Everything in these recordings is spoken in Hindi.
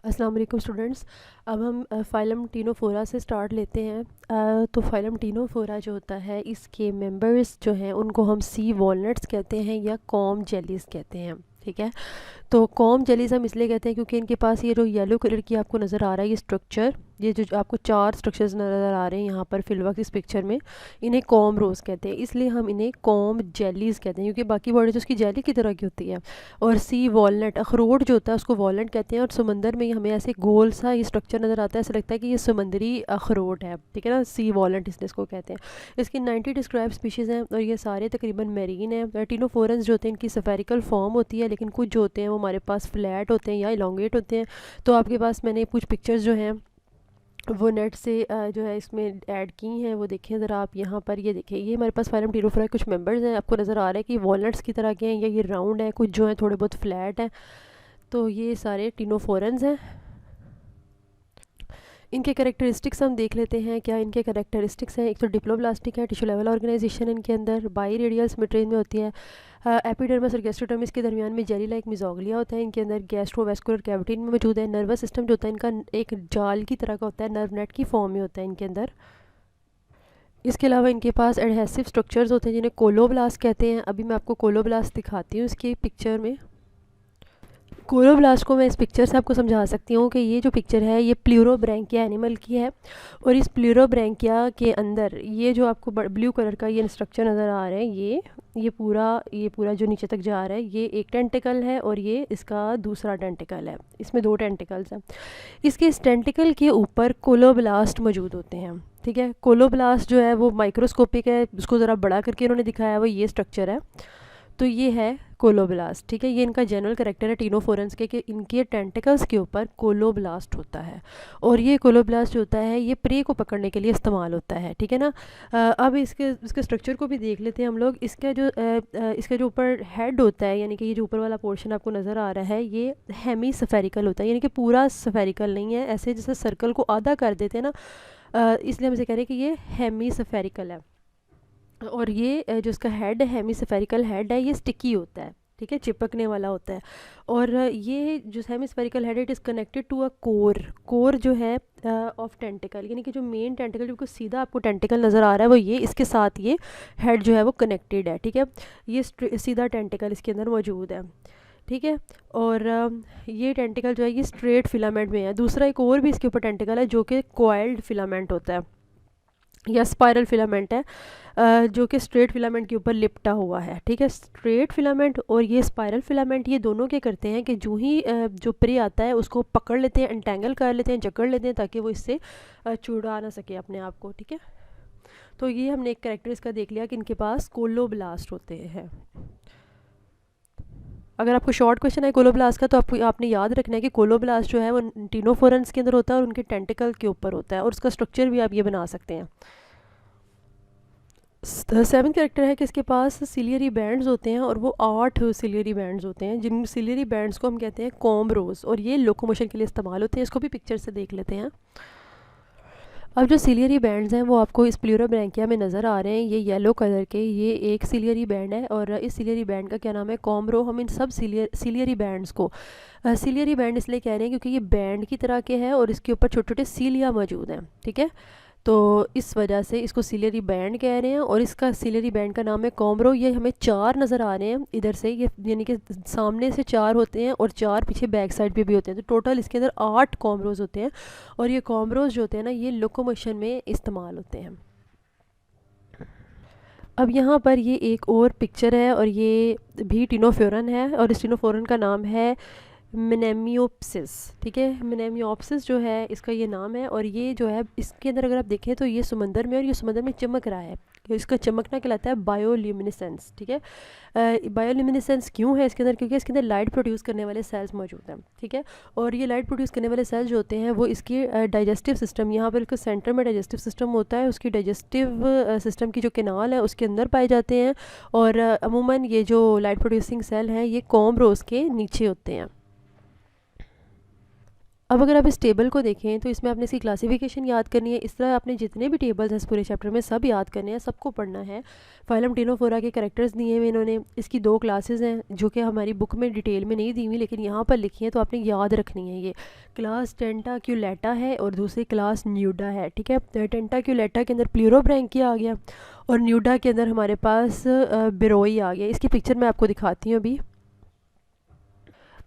अस्सलाम वालेकुम स्टूडेंट्स। अब हम फाइलम टीनोफोरा से स्टार्ट लेते हैं। तो फाइलम टीनोफोरा जो होता है इसके मेंबर्स जो हैं उनको हम सी वॉलनट्स कहते हैं या कॉम जेलीज़ कहते हैं। ठीक है। तो कॉम जेलीज़ हम इसलिए कहते हैं क्योंकि इनके पास ये जो येलो कलर की आपको नज़र आ रहा है ये स्ट्रक्चर, ये जो आपको चार स्ट्रक्चर्स नज़र आ रहे हैं यहाँ पर फिलवक्त इस पिक्चर में, इन्हें कॉम रोज़ कहते हैं। इसलिए हम इन्हें कॉम जेलीज़ कहते हैं क्योंकि बाकी बॉडी तो उसकी जेली की तरह की होती है। और सी वॉलनट, अखरोट जो होता है उसको वॉलनट कहते हैं। और समंदर में हमें ऐसे गोल सा ये स्ट्रक्चर नज़र आता है, ऐसा लगता है कि ये समंदरी अखरोट है। ठीक है ना, सी वॉलनट इसलिए इसको कहते हैं। इसकी 90 डिस्क्राइब स्पीशीज़ हैं और ये सारे तकरीबन मेरीन हैं। टीनोफोरन्स जो होते हैं इनकी सफेरिकल फॉर्म होती है, लेकिन कुछ जो होते हैं वो हमारे पास फ्लैट होते हैं या इलोंगेट होते हैं। तो आपके पास मैंने कुछ पिक्चर्स जो हैं वो नेट से जो है इसमें ऐड की हैं, वो देखें ज़रा आप। यहाँ पर ये देखें, ये हमारे पास फाइलम टीनोफोरा कुछ मेंबर्स हैं। आपको नज़र आ रहा है कि वॉलनट्स की तरह के हैं या ये राउंड है, कुछ जो है थोड़े बहुत फ्लैट हैं। तो ये सारे टीनोफोरन्स हैं। इनके कैरेक्टरिस्टिक्स हम देख लेते हैं। क्या इनके कैरेक्टरिस्टिक्स हैं? एक तो डिप्लोब्लास्टिक है, टिश्यू लेवल ऑर्गेनाइजेशन इनके अंदर बाई रेडियल्स मिट्रेन में होती है। एपिडर्मिस और गैस्ट्रोडर्मिस के दरमियान में जेली लाइक मिजोग्लिया होता है। इनके अंदर गैस्ट्रोवेस्कुलर कैविटी में मौजूद है। नर्वस सिस्टम जो होता है इनका एक जाल की तरह का होता है, नर्व नेट की फॉर्म में होता है इनके अंदर। इसके अलावा इनके पास एडहेसिव स्ट्रक्चर्स होते हैं जिन्हें कोलोब्लास्ट कहते हैं। अभी मैं आपको कोलोब्लास्ट दिखाती हूँ इसकी पिक्चर में। कोलोब्लास्ट को मैं इस पिक्चर से आपको समझा सकती हूँ कि ये जो पिक्चर है ये प्लूरोब्रैंकिया एनिमल की है। और इस प्लूरोब्रैंकिया के अंदर ये जो आपको ब्लू कलर का ये स्ट्रक्चर नज़र आ रहा है, ये पूरा जो नीचे तक जा रहा है, ये एक टेंटिकल है और ये इसका दूसरा टेंटिकल है। इसमें दो टेंटिकल्स हैं। इसके इस टेंटिकल के ऊपर कोलोब्लास्ट मौजूद होते हैं। ठीक है, कोलोब्लास्ट जो है वो माइक्रोस्कोपिक है, उसको ज़रा बड़ा करके इन्होंने दिखाया, वो ये स्ट्रक्चर है। तो ये है कोलोब्लास्ट। ठीक है, ये इनका जनरल करेक्टर है टीनोफोरन्स के कि इनके टेंटिकल्स के ऊपर कोलोब्लास्ट होता है। और ये कोलोब्लास्ट जो होता है ये प्रे को पकड़ने के लिए इस्तेमाल होता है। ठीक है ना। अब इसके स्ट्रक्चर को भी देख लेते हैं हम लोग। इसका जो ऊपर हेड होता है, यानी कि ये जो ऊपर वाला पोर्शन आपको नज़र आ रहा है, ये हेमी सफेरिकल होता है, यानी कि पूरा सफेरिकल नहीं है। ऐसे जैसे सर्कल को आधा कर देते हैं ना, इसलिए हम इसे कह रहे हैं कि ये हेमी सफेरिकल है। और ये जो इसका हेड है, हेमिस्फेरिकल हेड है, ये स्टिकी होता है। ठीक है, चिपकने वाला होता है। और ये जो hemispherical head, it is connected to a core जो है ऑफ टेंटिकल, यानी कि जो मेन टेंटिकल जो सीधा आपको टेंटिकल नज़र आ रहा है वो ये, इसके साथ ये हेड जो है वो कनेक्टेड है। ठीक है, ये सीधा टेंटिकल इसके अंदर मौजूद है। ठीक है। और ये टेंटिकल जो है ये स्ट्रेट फिलामेंट में है। दूसरा एक और भी इसके ऊपर टेंटिकल है जो कि कॉइल्ड फिलामेंट होता है या स्पाइरल फिलामेंट है, जो कि स्ट्रेट फिलामेंट के ऊपर लिपटा हुआ है। ठीक है, स्ट्रेट फिलामेंट और ये स्पाइरल फिलामेंट, ये दोनों क्या करते हैं कि जो ही जो प्रे आता है उसको पकड़ लेते हैं, एंटेंगल कर लेते हैं, जकड़ लेते हैं, ताकि वो इससे छुड़ा ना सके अपने आप को। ठीक है, तो ये हमने एक कैरेक्टर इसका देख लिया कि इनके पास कोलोब्लास्ट होते हैं। अगर आपको शॉर्ट क्वेश्चन है कोलोब्लास्ट का, तो आपने याद रखना है कि कोलोब्लास्ट जो है वो टीनोफोरन्स के अंदर होता है और उनके टेंटिकल के ऊपर होता है। और उसका स्ट्रक्चर भी आप ये बना सकते हैं। सेवन कैरेक्टर है कि इसके पास सिलियरी बैंड्स होते हैं और वो 8 सिलियरी बैंड्स होते हैं, जिन सिलियरी बैंड्स को हम कहते हैं कॉम रोज, और ये लोकोमोशन के लिए इस्तेमाल होते हैं। इसको भी पिक्चर से देख लेते हैं। अब जो सिलियरी बैंड्स हैं वो आपको इस प्लूरोब्रैंकिया में नज़र आ रहे हैं, ये येलो कलर के, ये एक सिलियरी बैंड है। और इस सिलियरी बैंड का क्या नाम है? कॉमरो। हम इन सब सिलियरी बैंड्स को सिलियरी बैंड इसलिए कह रहे हैं क्योंकि ये बैंड की तरह के हैं और इसके ऊपर छोटे छोटे सीलिया मौजूद हैं। ठीक है, तो इस वजह से इसको सिलियरी बैंड कह रहे हैं और इसका सिलियरी बैंड का नाम है कॉमरो। ये हमें 4 नज़र आ रहे हैं इधर से, ये यानी कि सामने से 4 होते हैं और 4 पीछे बैक साइड पे भी होते हैं। तो टोटल इसके अंदर 8 कॉमरोज होते हैं। और ये कॉमरोज जो होते हैं ना, ये लोकोमोशन में इस्तेमाल होते हैं। अब यहाँ पर ये एक और पिक्चर है और ये भी टीनोफोरन है और इस टीनोफोरन का नाम है मिनेमियोप्सिस। ठीक है, मिनेमियोप्सिस जो है इसका ये नाम है। और ये जो है इसके अंदर अगर आप देखें तो ये समंदर में, और ये समंदर में चमक रहा है, इसका चमकना कहलाता है बायोल्यूमिनेसेंस। ठीक है, बायोल्यूमिनेसेंस क्यों है इसके अंदर? क्योंकि इसके अंदर लाइट प्रोड्यूस करने वाले सेल्स मौजूद हैं। ठीक है, और ये लाइट प्रोड्यूस करने वाले सेल्स जो होते हैं वो इसकी डाइजेस्टिव सिस्टम, यहाँ पर इसके सेंटर में डाइजेस्टिव सिस्टम होता है, उसकी डाइजेस्टिव सिस्टम की जो कैनाल है उसके अंदर पाए जाते हैं। और अमूमन ये जो लाइट प्रोड्यूसिंग सेल हैं ये कॉम रोज के नीचे होते हैं। अब अगर आप इस टेबल को देखें तो इसमें आपने इसकी क्लासिफिकेशन याद करनी है। इस तरह आपने जितने भी टेबल्स हैं इस पूरे चैप्टर में सब याद करने हैं, सबको पढ़ना है। फाइलम टिनोफोरा के कैरेक्टर्स दिए हुए इन्होंने, इसकी 2 क्लासेस हैं जो कि हमारी बुक में डिटेल में नहीं दी हुई लेकिन यहाँ पर लिखी है, तो आपने याद रखनी है। ये क्लास टेंटाक्यूलेटा है और दूसरी क्लास न्यूडा है, ठीक है। टेंटाक्यूलेटा के अंदर प्लूरोब्रैंकिया आ गया और न्यूडा के अंदर हमारे पास बिरोई आ गया। इसकी पिक्चर मैं आपको दिखाती हूँ अभी।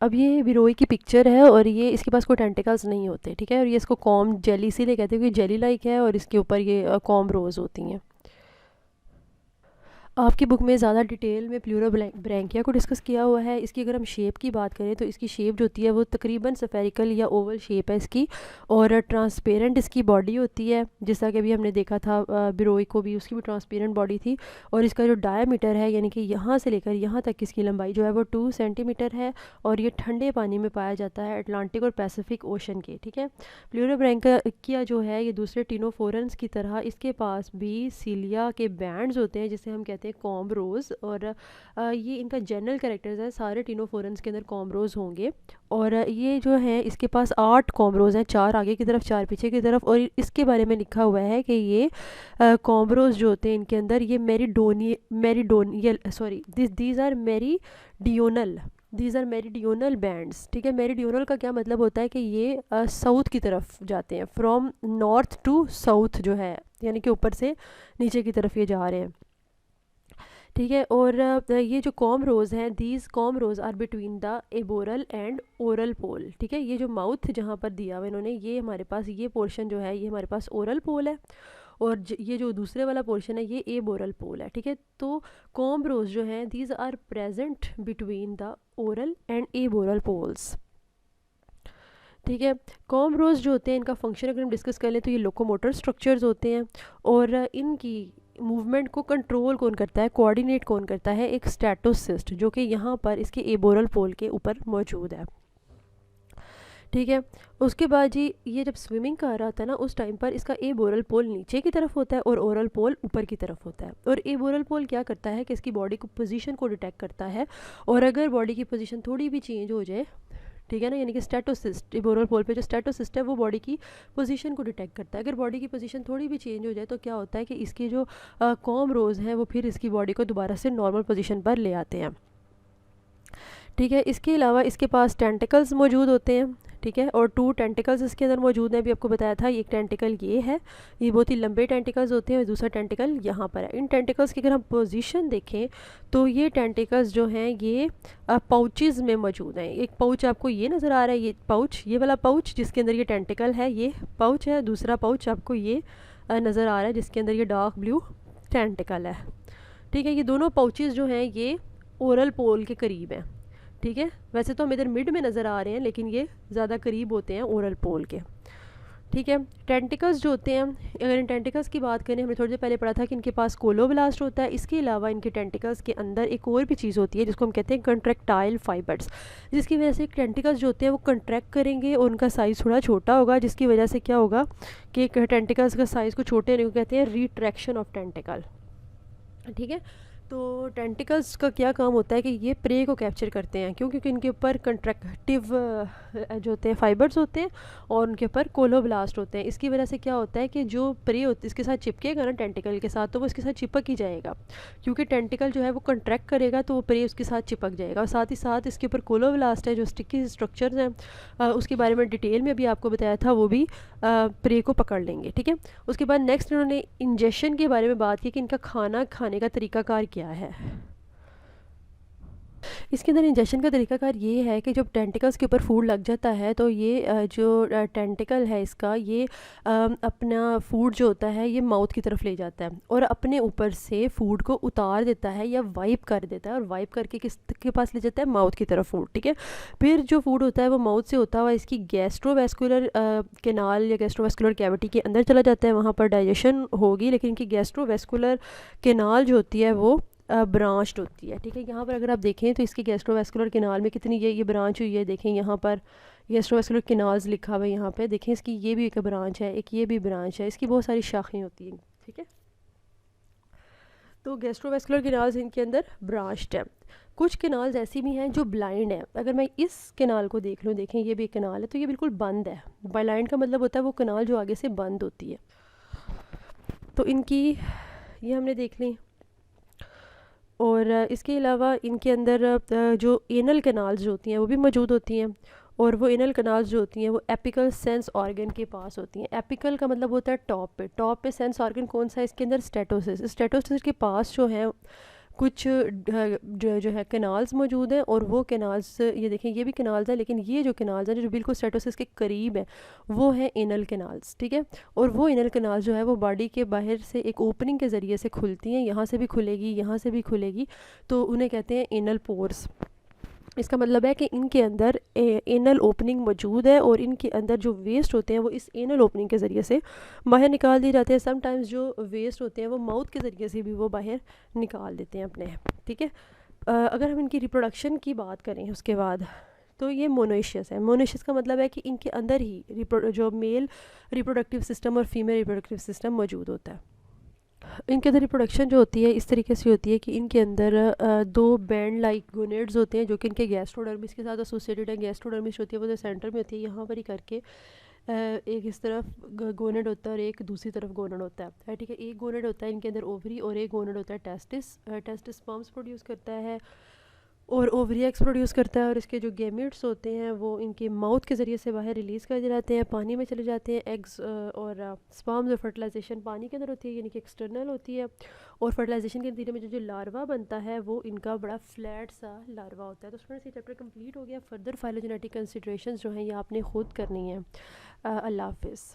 अब ये बिरोई की पिक्चर है और ये इसके पास कोई टेंटिकल्स नहीं होते, ठीक है। और ये इसको कॉम जेली इसीलिए कहते हैं क्योंकि जेली लाइक है और इसके ऊपर ये कॉम रोज होती हैं। आपकी बुक में ज़्यादा डिटेल में प्लूरोब्रैंकिया को डिस्कस किया हुआ है। इसकी अगर हम शेप की बात करें तो इसकी शेप जो होती है वो तकरीबन स्फेरिकल या ओवल शेप है इसकी, और ट्रांसपेरेंट इसकी बॉडी होती है, जैसा कि अभी हमने देखा था बिरोई को भी, उसकी भी ट्रांसपेरेंट बॉडी थी। और इसका जो डायमीटर है यानी कि यहाँ से लेकर यहाँ तक इसकी लंबाई जो है वो 2 सेंटीमीटर है और ये ठंडे पानी में पाया जाता है, अटलांटिक और पैसिफिक ओशन के, ठीक है। प्लूरोब्रैंकिया जो है ये दूसरे टिनोफोरन्स की तरह इसके पास भी सीलिया के बैंड्स होते हैं जिसे हम कहते हैं कॉम्ब रोज, और ये इनका जनरल कैरेक्टर्स है, सारे टिनोफोरन्स के अंदर कॉम्ब रोज होंगे। और ये जो है इसके पास 8 कॉम्ब रोज हैं, 4 आगे की तरफ 4 पीछे की तरफ। और इसके बारे में लिखा हुआ है कि ये कॉम्ब रोज जो होते हैं इनके अंदर ये meridional sorry these are meridional bands, ठीक है। मेरीडियोनल का क्या मतलब होता है कि ये साउथ की तरफ जाते हैं, फ्रॉम नॉर्थ टू साउथ जो है, यानी कि ऊपर से नीचे की तरफ ये जा रहे हैं, ठीक है। और ये जो कॉम रोज हैं, these comb rows are between the aboral and oral pole, ठीक है। ये जो माउथ जहाँ पर दिया हुआ इन्होंने, ये हमारे पास ये पोर्शन जो है ये हमारे पास ओरल पोल है, और ये जो दूसरे वाला पोर्शन है ये एबोरल पोल है, ठीक है। तो कॉम रोज जो हैं these are present between the oral and aboral poles, ठीक है। कॉम रोज जो होते हैं इनका फंक्शन अगर हम डिस्कस कर लें तो ये लोकोमोटर स्ट्रक्चर्स होते हैं, और इनकी मूवमेंट को कंट्रोल कौन करता है, कोऑर्डिनेट कौन करता है, एक स्टैटोसिस्ट जो कि यहाँ पर इसके एबोरल पोल के ऊपर मौजूद है, ठीक है। उसके बाद जी ये जब स्विमिंग कर रहा था ना उस टाइम पर इसका एबोरल पोल नीचे की तरफ होता है और ओरल पोल ऊपर की तरफ होता है। और एबोरल पोल क्या करता है कि इसकी बॉडी को पोजीशन को डिटेक्ट करता है, और अगर बॉडी की पोजीशन थोड़ी भी चेंज हो जाए, ठीक है ना, यानी कि स्टैटोसिस्ट, एबोरल पोल पे जो स्टैटोसिस्ट है वो बॉडी की पोजीशन को डिटेक्ट करता है। अगर बॉडी की पोजीशन थोड़ी भी चेंज हो जाए तो क्या होता है कि इसके जो कॉम रोज हैं वो फिर इसकी बॉडी को दोबारा से नॉर्मल पोजीशन पर ले आते हैं, ठीक है। इसके अलावा इसके पास टेंटिकल्स मौजूद होते हैं, ठीक है। और 2 टेंटिकल्स इसके अंदर मौजूद हैं, अभी आपको बताया था। एक टेंटिकल ये है, ये बहुत ही लंबे टेंटिकल्स होते हैं, और दूसरा टेंटिकल यहाँ पर है। इन टेंटिकल्स की अगर हम पोजीशन देखें तो ये टेंटिकल्स जो हैं ये पाउचेस में मौजूद हैं। एक पाउच आपको ये नज़र आ रहा है, ये पाउच, ये वाला पाउच जिसके अंदर ये टेंटिकल है ये पाउच है। दूसरा पाउच आपको ये नज़र आ रहा है जिसके अंदर ये डार्क ब्लू टेंटिकल है, ठीक है। ये दोनों पाउचेस जो हैं ये ओरल पोल के करीब हैं, ठीक है। वैसे तो हम इधर मिड में नज़र आ रहे हैं लेकिन ये ज़्यादा करीब होते हैं ओरल पोल के, ठीक है। टेंटिकल्स जो होते हैं, अगर इन टेंटिकल्स की बात करें, हमने थोड़ी देर पहले पढ़ा था कि इनके पास कोलोब्लास्ट होता है। इसके अलावा इनके टेंटिकल्स के अंदर एक और भी चीज़ होती है जिसको हम कहते हैं कंट्रैक्टाइल फाइबर्स, जिसकी वजह से टेंटिकल्स जो होते हैं वो कंट्रैक्ट करेंगे और उनका साइज़ थोड़ा छोटा होगा, जिसकी वजह से क्या होगा कि टेंटिकल्स का साइज़ को छोटे होने को कहते हैं रिट्रैक्शन ऑफ टेंटिकल, ठीक है। तो टेंटिकल्स का क्या काम होता है कि ये प्रे को कैप्चर करते हैं, क्यों, क्योंकि इनके ऊपर कंट्रैक्टिव जो होते हैं फाइबर्स होते हैं और उनके ऊपर कोलोब्लास्ट होते हैं। इसकी वजह से क्या होता है कि जो प्रे इसके साथ चिपकेगा ना टेंटिकल के साथ, तो वो इसके साथ चिपक ही जाएगा, क्योंकि टेंटिकल जो है वो कंट्रैक्ट करेगा तो वो प्रे उसके साथ चिपक जाएगा। और साथ ही साथ इसके ऊपर कोलोब्लास्ट है जो स्टिकी स्ट्रक्चर्स हैं, उसके बारे में डिटेल में भी आपको बताया था, वो भी प्रे को पकड़ लेंगे, ठीक है। उसके बाद नेक्स्ट उन्होंने इंजेक्शन के बारे में बात की कि इनका खाना खाने का तरीकाकार क्या है। इसके अंदर इंजेक्शन का तरीकाकार ये है कि जब टेंटिकल्स के ऊपर फूड लग जाता है तो ये जो टेंटिकल है इसका ये अपना फूड जो होता है ये माउथ की तरफ ले जाता है और अपने ऊपर से फूड को उतार देता है या वाइप कर देता है, और वाइप करके किसके पास ले जाता है, माउथ की तरफ फूड, ठीक है। फिर जो फूड होता है वो माउथ से होता हुआ इसकी गैस्ट्रोवेस्कुलर केनाल या गैस्ट्रोवेस्कुलर कैविटी के अंदर चला जाता है, वहाँ पर डाइजेशन होगी, लेकिन इनकी गैस्ट्रोवेस्कुलर केनाल जो होती है वो ब्रांच्ड होती है, ठीक है। यहाँ पर अगर आप देखें तो इसके गैस्ट्रोवेस्कुलर केनाल में कितनी ये ब्रांच हुई है, देखें यहाँ पर गैस्ट्रोवेस्कुलर केनाल्स लिखा हुआ है, यहाँ पे देखें इसकी ये भी एक ब्रांच है, एक ये भी ब्रांच है, इसकी बहुत सारी शाखें होती हैं, ठीक है। तो गैस्ट्रोवेस्कुलर केनाल्स इनके अंदर ब्रांच्ड है। कुछ कैनाल्स ऐसी भी हैं जो ब्लाइंड हैं। अगर मैं इस कैनाल को देख लूँ, देखें ये भी एक कैनाल है, तो ये बिल्कुल बंद है। ब्लाइंड का मतलब होता है वो कैनाल जो आगे से बंद होती है। तो इनकी ये हमने देख ली। और इसके अलावा इनके अंदर जो एनल कैनाल्स जो होती हैं वो भी मौजूद होती हैं। और वो एनल कैनाल्स जो होती हैं वो एपिकल सेंस ऑर्गन के पास होती हैं। एपिकल का मतलब होता है टॉप पे सेंस ऑर्गन कौन सा है इसके अंदर, स्टेटोसिस। स्टेटोसिस के पास जो है कुछ जो है कैनाल्स मौजूद हैं। और वो कैनाल्स, ये देखें ये भी कैनाल्स हैं, लेकिन ये जो कैनाल्स हैं जो बिल्कुल स्टेटोसिस के करीब है वो हैं एनल कैनाल्स, ठीक है। और वो एनल कैनाल जो है वो बॉडी के बाहर से एक ओपनिंग के ज़रिए से खुलती हैं, यहाँ से भी खुलेगी, यहाँ से भी खुलेगी, तो उन्हें कहते हैं एनल पोर्स। इसका मतलब है कि इनके अंदर एनल ओपनिंग मौजूद है और इनके अंदर जो वेस्ट होते हैं वो इस एनल ओपनिंग के ज़रिए से बाहर निकाल दिए जाते हैं। समटाइम्स जो वेस्ट होते हैं वो माउथ के ज़रिए से भी वो बाहर निकाल देते हैं अपने, ठीक है। अगर हम इनकी रिप्रोडक्शन की बात करें उसके बाद, तो ये मोनोइशियस है। मोनोइशियस का मतलब है कि इनके अंदर ही जो मेल रिप्रोडक्टिव सिस्टम और फीमेल रिप्रोडक्टिव सिस्टम मौजूद होता है। इनके अंदर रिप्रोडक्शन जो होती है इस तरीके से होती है कि इनके अंदर दो बैंड लाइक गोनेड्स होते हैं जो कि इनके गैस्ट्रोडर्मिस के साथ एसोसिएटेड है। गैस्ट्रोडर्मिस होती है वो तो सेंटर में होती है, यहाँ पर ही करके एक इस तरफ गोनेड होता है और एक दूसरी तरफ गोनेड होता है, ठीक है। एक गोनेड होता है इनके अंदर ओवरी और एक गोनेड होता है टेस्टिस। टेस्टिस स्पर्म्स प्रोड्यूस करता है और ओवरी एग्स प्रोड्यूस करता है। और इसके जो गैमेट्स होते हैं वो इनके माउथ के ज़रिए से बाहर रिलीज़ कर जाते हैं, पानी में चले जाते हैं। एग्स और स्पर्म्स और फर्टिलाइजेशन पानी के अंदर होती है, यानी कि एक्सटर्नल होती है। और फर्टिलाइजेशन के नतीजे में जो लार्वा बनता है वो इनका बड़ा फ्लैट सा लार्वा होता है। तो स्टूडेंट्स ये चैप्टर कंप्लीट हो गया। फर्दर फाइलोजेनेटिक कंसिडरेशंस जो हैं ये आपने खुद करनी है। अल्लाह हाफिज़।